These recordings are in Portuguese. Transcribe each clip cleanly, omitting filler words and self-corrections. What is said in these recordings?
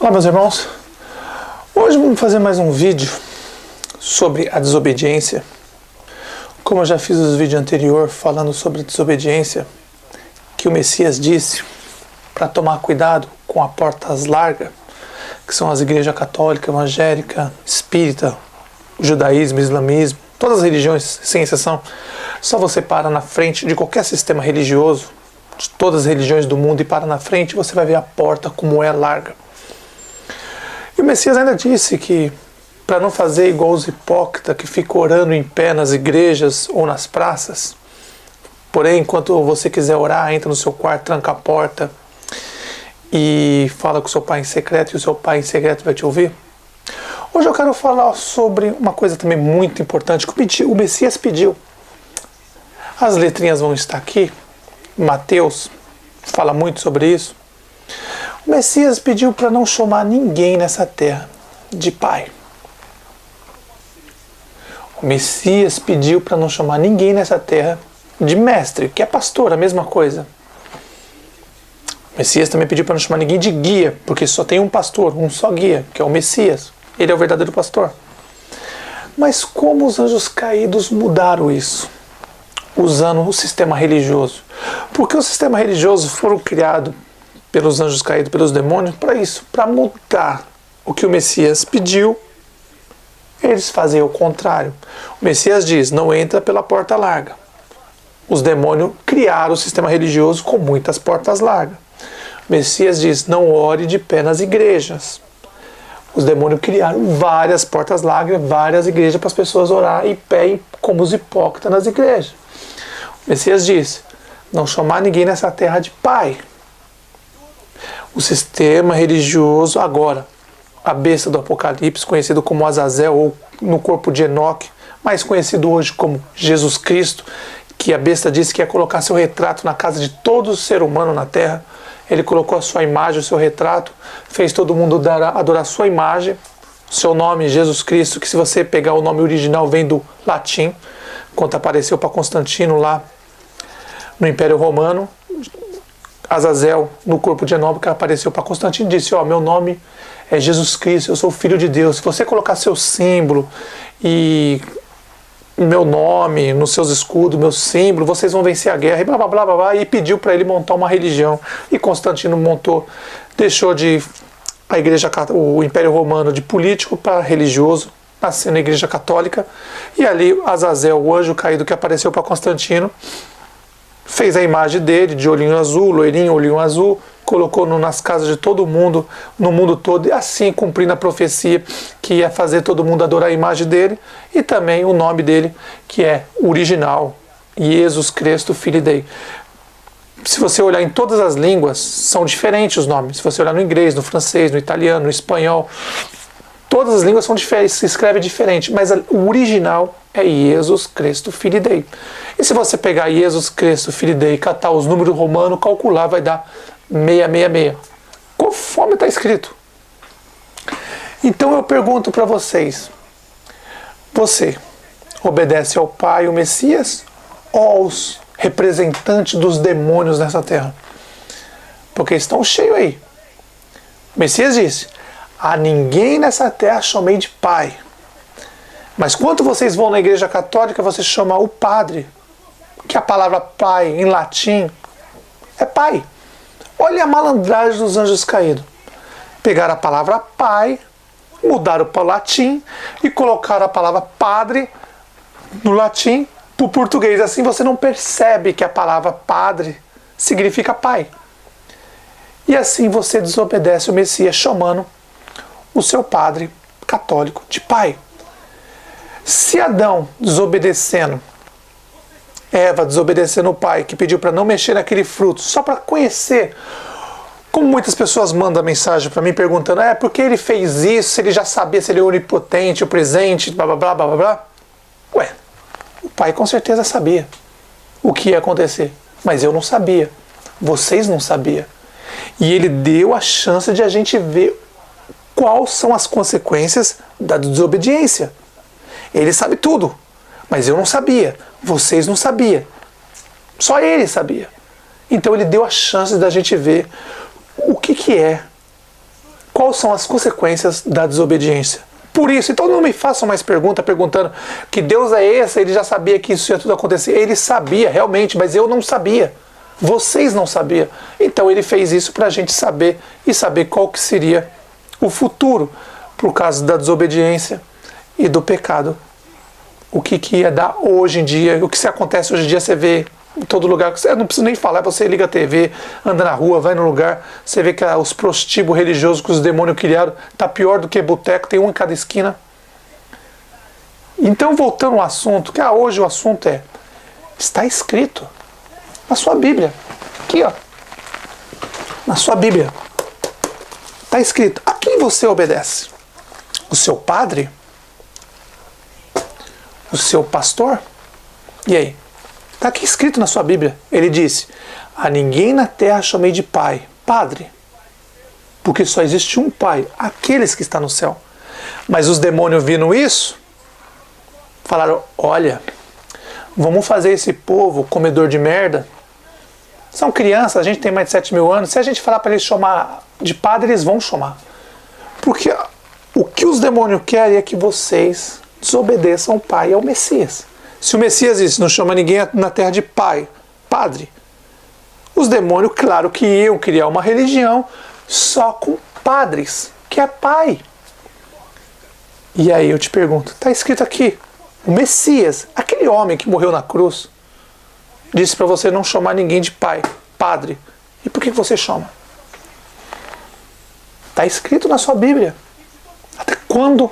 Olá, meus irmãos. Hoje vamos fazer mais um vídeo sobre a desobediência. Como eu já fiz os vídeos anteriores falando sobre a desobediência, que o Messias disse para tomar cuidado com a portas largas, que são as igrejas católica, evangélica, espírita, judaísmo, islamismo, todas as religiões, sem exceção. Só você para na frente de qualquer sistema religioso, de todas as religiões do mundo, e para na frente, você vai ver a porta como é larga. E o Messias ainda disse que para não fazer igual os hipócritas que ficam orando em pé nas igrejas ou nas praças, porém, enquanto você quiser orar, entra no seu quarto, tranca a porta e fala com o seu pai em secreto, e o seu pai em secreto vai te ouvir. Hoje eu quero falar sobre uma coisa também muito importante que o Messias pediu. As letrinhas vão estar aqui. Mateus fala muito sobre isso. O Messias pediu para não chamar ninguém nessa terra de pai. O Messias pediu para não chamar ninguém nessa terra de mestre, que é pastor, a mesma coisa. O Messias também pediu para não chamar ninguém de guia, porque só tem um pastor, um só guia, que é o Messias. Ele é o verdadeiro pastor. Mas como os anjos caídos mudaram isso? Usando o sistema religioso. Porque o sistema religioso foram criados pelos anjos caídos, pelos demônios, para isso, para mudar o que o Messias pediu. Eles fazem o contrário. O Messias diz, não entra pela porta larga. Os demônios criaram o sistema religioso com muitas portas largas. O Messias diz, não ore de pé nas igrejas. Os demônios criaram várias portas largas, várias igrejas para as pessoas orar em pé, como os hipócritas nas igrejas. O Messias diz, não chamar ninguém nessa terra de pai. O sistema religioso agora, a besta do Apocalipse, conhecido como Azazel, ou no corpo de Enoque, mais conhecido hoje como Jesus Cristo, que a besta disse que ia colocar seu retrato na casa de todo ser humano na terra. Ele colocou a sua imagem, o seu retrato, fez todo mundo adorar a sua imagem, seu nome, Jesus Cristo, que se você pegar o nome original vem do latim, quando apareceu para Constantino lá no Império Romano. Azazel, no corpo de Enoque, apareceu para Constantino e disse, meu nome é Jesus Cristo, eu sou filho de Deus. Se você colocar seu símbolo e meu nome nos seus escudos, meu símbolo, vocês vão vencer a guerra, e blá blá blá blá, blá, e pediu para ele montar uma religião. E Constantino montou, deixou de a igreja, o Império Romano de político para religioso, nasceu na igreja católica, e ali Azazel, o anjo caído que apareceu para Constantino, fez a imagem dele, de olhinho azul, loirinho, olhinho azul, colocou nas casas de todo mundo, no mundo todo, e assim cumprindo a profecia que ia fazer todo mundo adorar a imagem dele, e também o nome dele, que é original, Jesus Cristo, Filho Dei. Se você olhar em todas as línguas, são diferentes os nomes. Se você olhar no inglês, no francês, no italiano, no espanhol, todas as línguas são diferentes, se escreve diferente, mas o original é Jesus Cristo, Filho Dei. E se você pegar Jesus Cristo, Filho Dei, catar os números romanos, calcular, vai dar 666. Conforme está escrito. Então eu pergunto para vocês, você obedece ao Pai, o Messias, ou aos representantes dos demônios nessa terra? Porque estão cheios aí. O Messias disse, a ninguém nessa terra chamei de pai. Mas quando vocês vão na igreja católica, você chama o padre, que a palavra pai em latim é pai. Olha a malandragem dos anjos caídos. Pegaram a palavra pai, mudaram para o latim e colocaram a palavra padre no latim para o português. Assim você não percebe que a palavra padre significa pai. E assim você desobedece o Messias, chamando o seu padre católico de pai. Se Adão desobedecendo, Eva desobedecendo o pai, que pediu para não mexer naquele fruto, só para conhecer, como muitas pessoas mandam mensagem para mim perguntando, por que ele fez isso, se ele já sabia, se ele é onipotente, o presente, blá blá blá blá blá. Ué, o pai com certeza sabia o que ia acontecer, mas eu não sabia, vocês não sabiam. E ele deu a chance de a gente ver quais são as consequências da desobediência. Ele sabe tudo, mas eu não sabia, vocês não sabiam. Só ele sabia. Então ele deu a chance da gente ver o que é Quais são as consequências da desobediência? Por isso, então não me façam mais pergunta perguntando que Deus é esse, ele já sabia que isso ia tudo acontecer. Ele sabia, realmente, mas eu não sabia. Vocês não sabiam. Então ele fez isso para a gente saber e saber qual que seria o futuro por causa da desobediência e do pecado. O que ia dar hoje em dia, o que se acontece hoje em dia, você vê em todo lugar. Eu não preciso nem falar, você liga a TV, anda na rua, vai no lugar, você vê que os prostíbulos religiosos que os demônios criaram tá pior do que boteco, tem um em cada esquina. Então, voltando ao assunto, que hoje o assunto está escrito na sua Bíblia. Aqui, ó. Na sua Bíblia. Está escrito. A quem você obedece? O seu padre? O seu pastor? E aí? Está aqui escrito na sua Bíblia. Ele disse: a ninguém na terra chamei de pai, padre. Porque só existe um pai, aqueles que estão no céu. Mas os demônios viram isso, falaram: olha, vamos fazer esse povo comedor de merda. São crianças, a gente tem mais de 7 mil anos. Se a gente falar para eles chamar de padre, eles vão chamar. Porque o que os demônios querem é que vocês desobedeçam ao pai e ao Messias. Se o Messias disse, não chama ninguém na terra de pai, padre, os demônios, claro que iam criar uma religião só com padres, que é pai. E aí eu te pergunto, está escrito aqui, o Messias, aquele homem que morreu na cruz, disse para você não chamar ninguém de pai, padre. E por que você chama? Está escrito na sua Bíblia. Até quando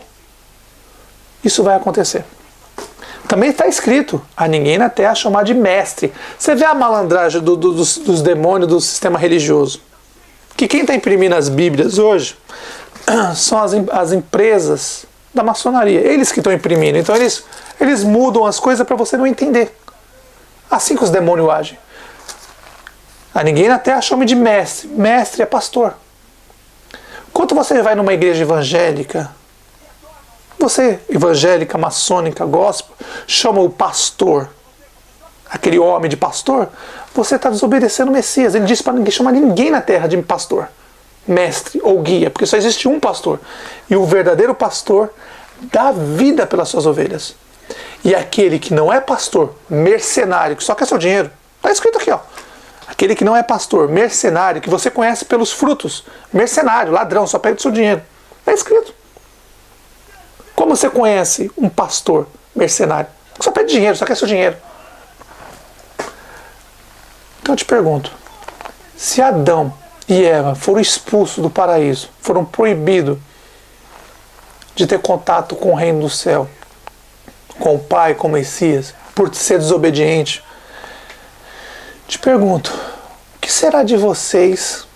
isso vai acontecer? Também está escrito, a ninguém na terra chamar de mestre. Você vê a malandragem dos demônios do sistema religioso. Que quem está imprimindo as Bíblias hoje são as empresas da maçonaria. Eles que estão imprimindo. Então eles mudam as coisas para você não entender. Assim que os demônios agem. A ninguém na terra chame de mestre. Mestre é pastor. Quando você vai numa igreja evangélica, você, evangélica, maçônica, gospel, chama o pastor, aquele homem de pastor, você está desobedecendo o Messias. Ele disse para ninguém chamar ninguém na terra de pastor, mestre ou guia, porque só existe um pastor. E o verdadeiro pastor dá vida pelas suas ovelhas. E aquele que não é pastor, mercenário, que só quer seu dinheiro, está escrito aqui, ó. Aquele que não é pastor, mercenário, que você conhece pelos frutos, mercenário, ladrão, só pega o seu dinheiro. Está escrito. Como você conhece um pastor mercenário? Só pede dinheiro, só quer seu dinheiro. Então eu te pergunto, se Adão e Eva foram expulsos do paraíso, foram proibidos de ter contato com o reino do céu, com o Pai, com o Messias, por ser desobediente, te pergunto, o que será de vocês?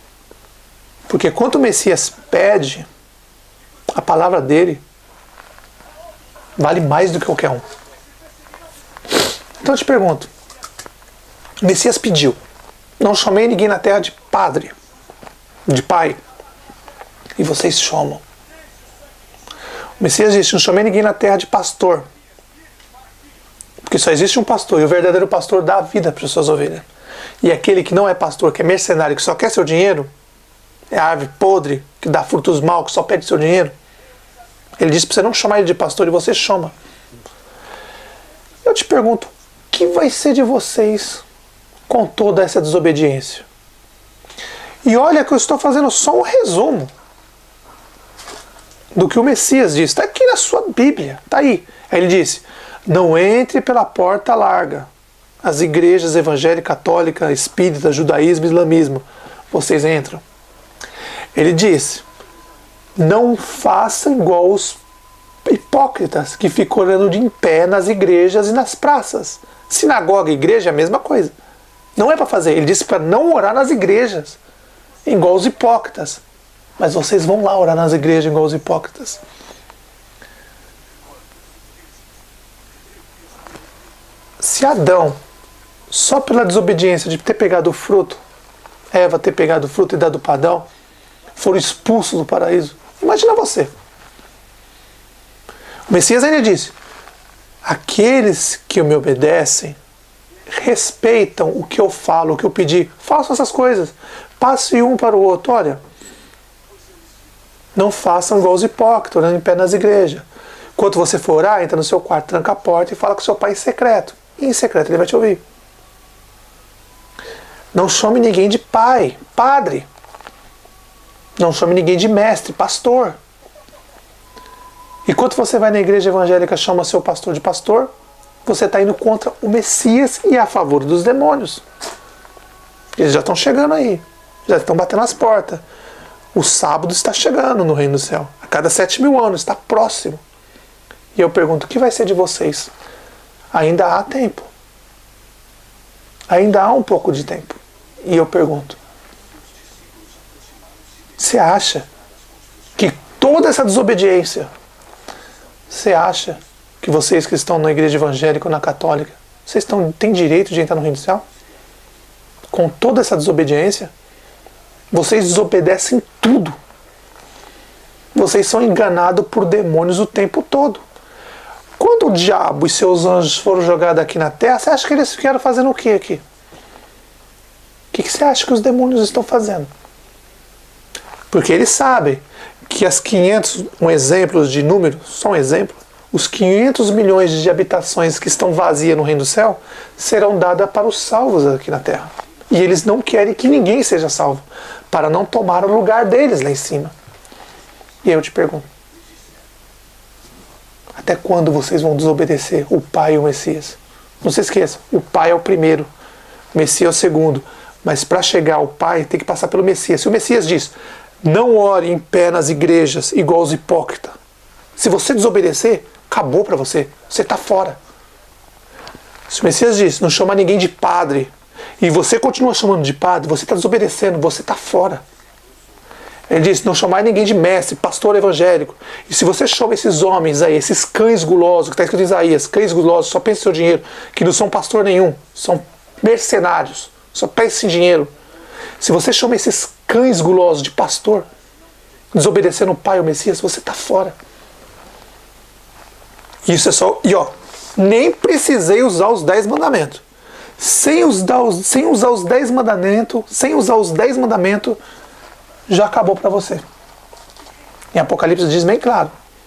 Porque quando o Messias pede, a palavra dele vale mais do que qualquer um. Então eu te pergunto, o Messias pediu, não chamei ninguém na terra de padre, de pai, e vocês chamam. O Messias disse, não chamei ninguém na terra de pastor, porque só existe um pastor, e o verdadeiro pastor dá a vida para as suas ovelhas. E aquele que não é pastor, que é mercenário, que só quer seu dinheiro, é árvore podre, que dá frutos maus, que só pede seu dinheiro. Ele disse para você não chamar ele de pastor, e você chama. Eu te pergunto, o que vai ser de vocês com toda essa desobediência? E olha que eu estou fazendo só um resumo do que o Messias disse. Está aqui na sua Bíblia, está aí. Aí ele disse, não entre pela porta larga. As igrejas evangélica, católica, espírita, judaísmo, islamismo, vocês entram. Ele disse, não faça igual os hipócritas que ficam orando de em pé nas igrejas e nas praças. Sinagoga e igreja é a mesma coisa. Não é para fazer. Ele disse para não orar nas igrejas, igual os hipócritas. Mas vocês vão lá orar nas igrejas igual os hipócritas. Se Adão, só pela desobediência de ter pegado o fruto, Eva ter pegado o fruto e dado para Adão, foram expulsos do paraíso, imagina você. O Messias ainda disse, aqueles que me obedecem, respeitam o que eu falo, o que eu pedi, façam essas coisem, passe um para o outro. Olha, Não façam igual os hipócritas, orando em pé nas igrejas. Enquanto você for orar, entra no seu quarto, tranca a porta e fala com seu pai em secreto. E em secreto ele vai te ouvir. Não chame ninguém de pai, padre. Não chame ninguém de mestre, pastor. Enquanto você vai na igreja evangélica e chama seu pastor de pastor, você está indo contra o Messias e a favor dos demônios. Eles já estão chegando aí. Já estão batendo as portas. O sábado está chegando no reino do céu. A cada 7.000 anos, está próximo. E eu pergunto, o que vai ser de vocês? Ainda há tempo. Ainda há um pouco de tempo. E eu pergunto, você acha que toda essa desobediência, você acha que vocês que estão na igreja evangélica ou na católica, vocês têm direito de entrar no reino do céu? Com toda essa desobediência, vocês desobedecem tudo. Vocês são enganados por demônios o tempo todo. Quando o diabo e seus anjos foram jogados aqui na terra, você acha que eles ficaram fazendo o que aqui? O que você acha que os demônios estão fazendo? Porque eles sabem que as 500, um exemplo de número, só um exemplo, os 500 milhões de habitações que estão vazias no reino do céu serão dadas para os salvos aqui na terra. E eles não querem que ninguém seja salvo, para não tomar o lugar deles lá em cima. E aí eu te pergunto, até quando vocês vão desobedecer o Pai e o Messias? Não se esqueça, o Pai é o primeiro, o Messias é o segundo. Mas para chegar ao Pai tem que passar pelo Messias. Se o Messias diz, não ore em pé nas igrejas igual os hipócritas. Se você desobedecer, acabou para você. Você está fora. Se o Messias diz, não chama ninguém de padre, e você continua chamando de padre, você está desobedecendo, você está fora. Ele diz, não chamar ninguém de mestre, pastor evangélico. E se você chama esses homens aí, esses cães gulosos, que está escrito em Isaías, cães gulosos, só pensam em seu dinheiro, que não são pastor nenhum, são mercenários, só pensam em dinheiro. Se você chama esses cães gulosos de pastor, desobedecendo o Pai ou o Messias, você está fora. Isso é só... E ó, nem precisei usar os 10 mandamentos. Sem usar os 10 mandamentos, já acabou para você. Em Apocalipse diz bem claro,